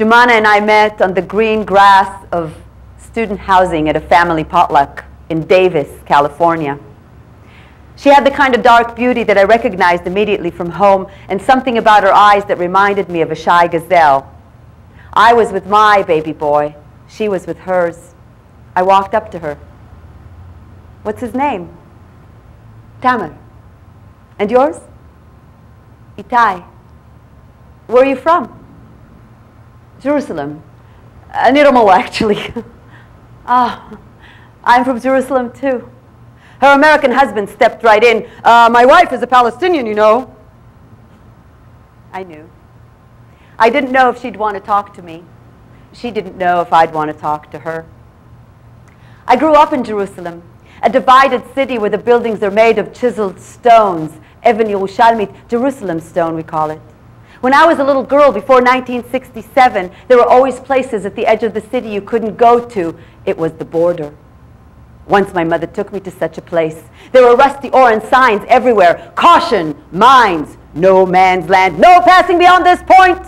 Jumana and I met on the green grass of student housing at a family potluck in Davis, California. She had the kind of dark beauty that I recognized immediately from home, and something about her eyes that reminded me of a shy gazelle. I was with my baby boy. She was with hers. I walked up to her. What's his name? Tamer. And yours? Itai. Where are you from? Jerusalem. Nirmal, actually. I'm from Jerusalem, too. Her American husband stepped right in. My wife is a Palestinian, you know. I knew. I didn't know if she'd want to talk to me. She didn't know if I'd want to talk to her. I grew up in Jerusalem, a divided city where the buildings are made of chiseled stones, Even Yerushalmit, Jerusalem stone, we call it. When I was a little girl before 1967, there were always places at the edge of the city you couldn't go to. It was the border. Once my mother took me to such a place. There were rusty orange signs everywhere. Caution, mines, no man's land, no passing beyond this point.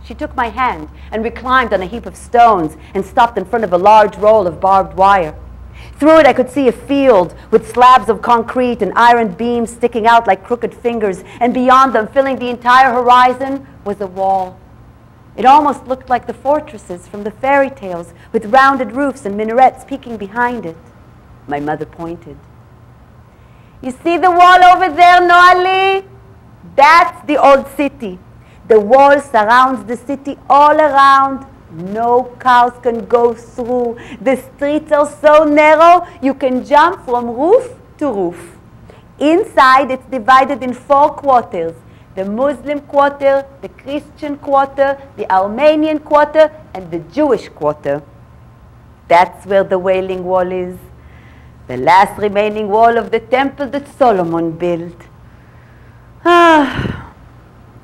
She took my hand and we climbed on a heap of stones and stopped in front of a large roll of barbed wire. Through it I could see a field with slabs of concrete and iron beams sticking out like crooked fingers, and beyond them, filling the entire horizon, was a wall. It almost looked like the fortresses from the fairy tales, with rounded roofs and minarets peeking behind it. My mother pointed. You see the wall over there, Noali? That's the old city. The wall surrounds the city all around. No cars can go through. The streets are so narrow, you can jump from roof to roof. Inside, it's divided in 4 quarters. The Muslim quarter, the Christian quarter, the Armenian quarter, and the Jewish quarter. That's where the Wailing Wall is. The last remaining wall of the temple that Solomon built.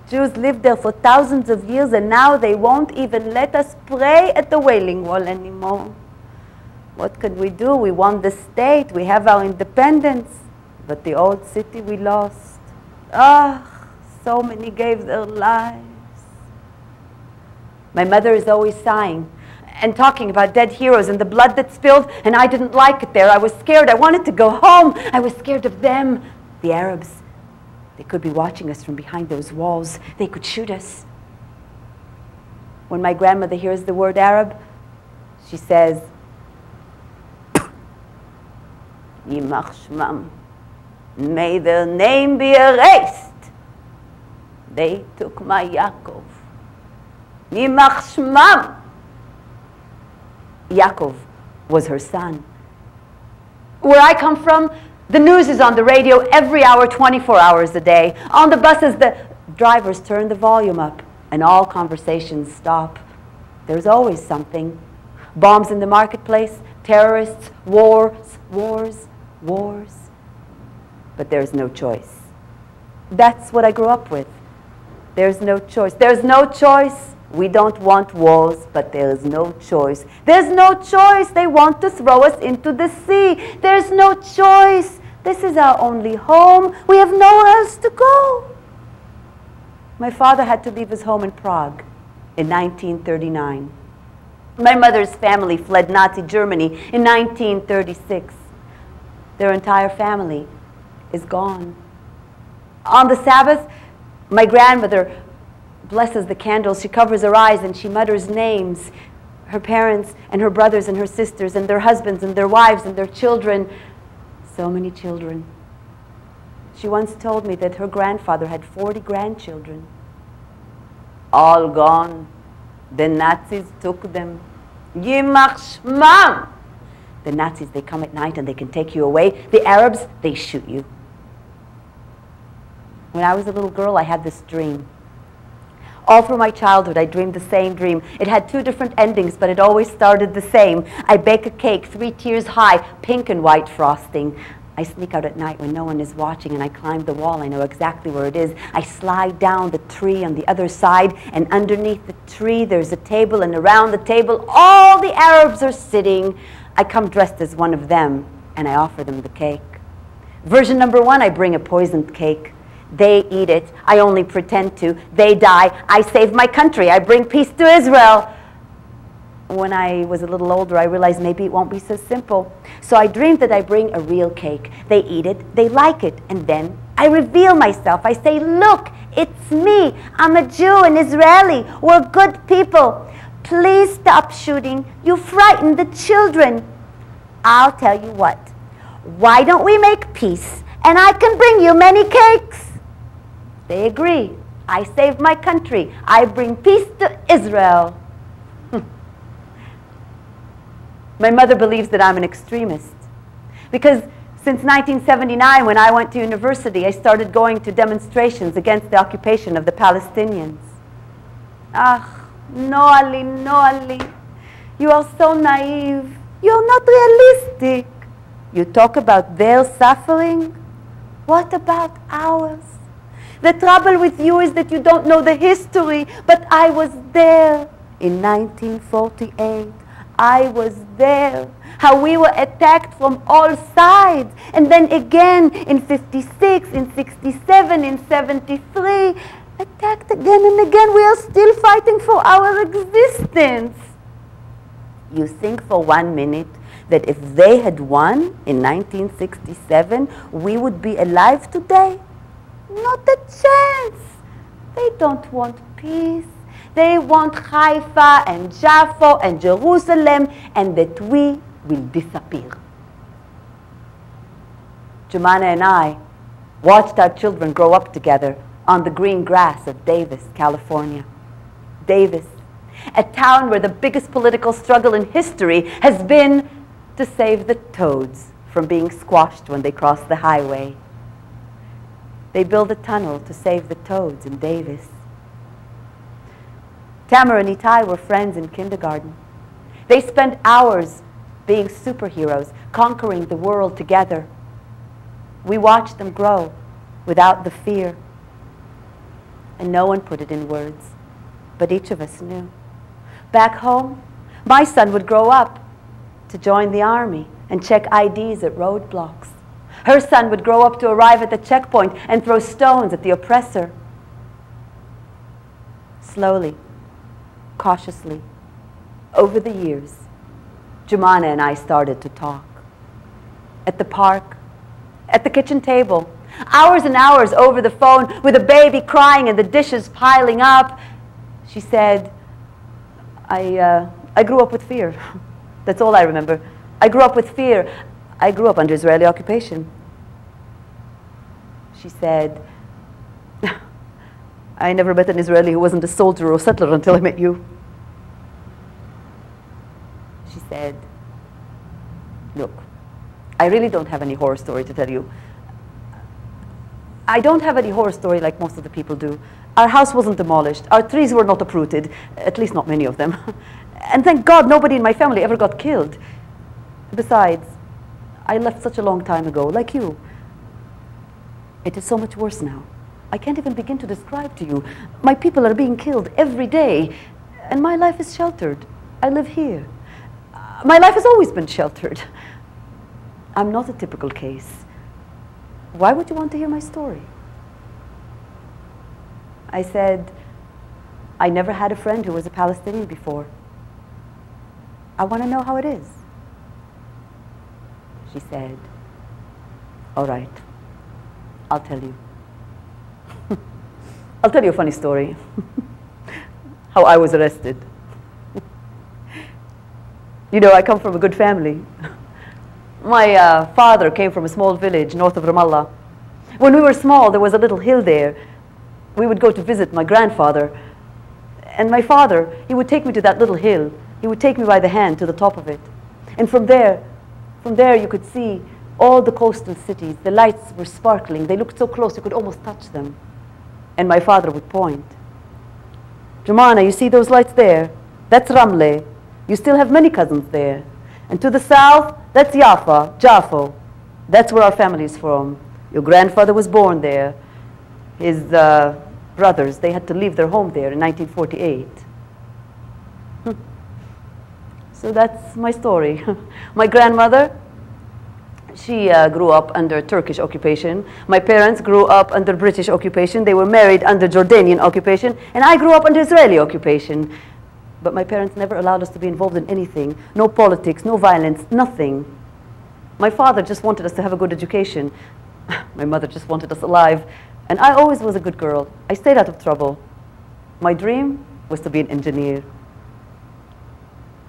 Jews lived there for thousands of years, and now they won't even let us pray at the Wailing Wall anymore. What can we do? We won the state. We have our independence. But the old city we lost. So many gave their lives. My mother is always sighing and talking about dead heroes and the blood that spilled, and I didn't like it there. I was scared. I wanted to go home. I was scared of them, the Arabs. They could be watching us from behind those walls. They could shoot us. When my grandmother hears the word Arab, she says, Yimach Shmam, may their name be erased. They took my Yaakov. Yimach Shmam. Yaakov was her son. Where I come from, the news is on the radio every hour, 24 hours a day. On the buses, the drivers turn the volume up, and all conversations stop. There's always something. Bombs in the marketplace, terrorists, wars, wars, wars. But there's no choice. That's what I grew up with. There's no choice. There's no choice. We don't want wars, but there's no choice. There's no choice. They want to throw us into the sea. There's no choice. This is our only home. We have nowhere else to go. My father had to leave his home in Prague in 1939. My mother's family fled Nazi Germany in 1936. Their entire family is gone. On the Sabbath, my grandmother blesses the candles. She covers her eyes and she mutters names. Her parents and her brothers and her sisters and their husbands and their wives and their children. So many children. She once told me that her grandfather had 40 grandchildren. All gone. The Nazis took them. Yimach Shmam. The Nazis, they come at night and they can take you away. The Arabs, they shoot you. When I was a little girl, I had this dream. All through my childhood, I dreamed the same dream. It had 2 different endings, but it always started the same. I bake a cake 3 tiers high, pink and white frosting. I sneak out at night when no one is watching, and I climb the wall. I know exactly where it is. I slide down the tree on the other side, and underneath the tree, there's a table, and around the table, all the Arabs are sitting. I come dressed as one of them, and I offer them the cake. Version number 1, I bring a poisoned cake. They eat it. I only pretend to. They die. I save my country. I bring peace to Israel. When I was a little older, I realized maybe it won't be so simple. So I dreamed that I bring a real cake. They eat it. They like it. And then I reveal myself. I say, look, it's me. I'm a Jew, an Israeli. We're good people. Please stop shooting. You frighten the children. I'll tell you what. Why don't we make peace? And I can bring you many cakes. They agree. I save my country. I bring peace to Israel. My mother believes that I'm an extremist. Because since 1979, when I went to university, I started going to demonstrations against the occupation of the Palestinians. Ah, Noali, Noali, you are so naive. You're not realistic. You talk about their suffering. What about ours? The trouble with you is that you don't know the history, but I was there in 1948. I was there. How we were attacked from all sides. And then again in 56, in 67, in 73. Attacked again and again. We are still fighting for our existence. You think for 1 minute that if they had won in 1967, we would be alive today? Not a chance. They don't want peace. They want Haifa and Jaffa and Jerusalem, and that we will disappear. Jumana and I watched our children grow up together on the green grass of Davis, California. Davis, a town where the biggest political struggle in history has been to save the toads from being squashed when they cross the highway. They built a tunnel to save the toads in Davis. Tamara and Itai were friends in kindergarten. They spent hours being superheroes, conquering the world together. We watched them grow without the fear. And no one put it in words, but each of us knew. Back home, my son would grow up to join the army and check IDs at roadblocks. Her son would grow up to arrive at the checkpoint and throw stones at the oppressor. Slowly, cautiously, over the years, Jumana and I started to talk. At the park, at the kitchen table, hours and hours over the phone with a baby crying and the dishes piling up. She said, I grew up with fear. That's all I remember. I grew up with fear. I grew up under Israeli occupation. She said, I never met an Israeli who wasn't a soldier or settler until I met you. She said, look, I really don't have any horror story to tell you. I don't have any horror story like most of the people do. Our house wasn't demolished. Our trees were not uprooted, at least not many of them. And thank God nobody in my family ever got killed. Besides, I left such a long time ago, like you. It is so much worse now. I can't even begin to describe to you. My people are being killed every day, and my life is sheltered. I live here. My life has always been sheltered. I'm not a typical case. Why would you want to hear my story? I said, I never had a friend who was a Palestinian before. I want to know how it is. She said, all right, I'll tell you. I'll tell you a funny story. How I was arrested. You know, I come from a good family. My father came from a small village north of Ramallah. When we were small, there was a little hill there. We would go to visit my grandfather. And my father, he would take me to that little hill. He would take me by the hand to the top of it. And from there you could see all the coastal cities. The lights were sparkling. They looked so close, you could almost touch them. And my father would point. Jumana, you see those lights there? That's Ramle. You still have many cousins there. And to the south, that's Jaffa. That's where our family is from. Your grandfather was born there. His brothers, they had to leave their home there in 1948. So that's my story. My grandmother, She grew up under Turkish occupation. My parents grew up under British occupation. They were married under Jordanian occupation. And I grew up under Israeli occupation. But my parents never allowed us to be involved in anything. No politics, no violence, nothing. My father just wanted us to have a good education. My mother just wanted us alive. And I always was a good girl. I stayed out of trouble. My dream was to be an engineer.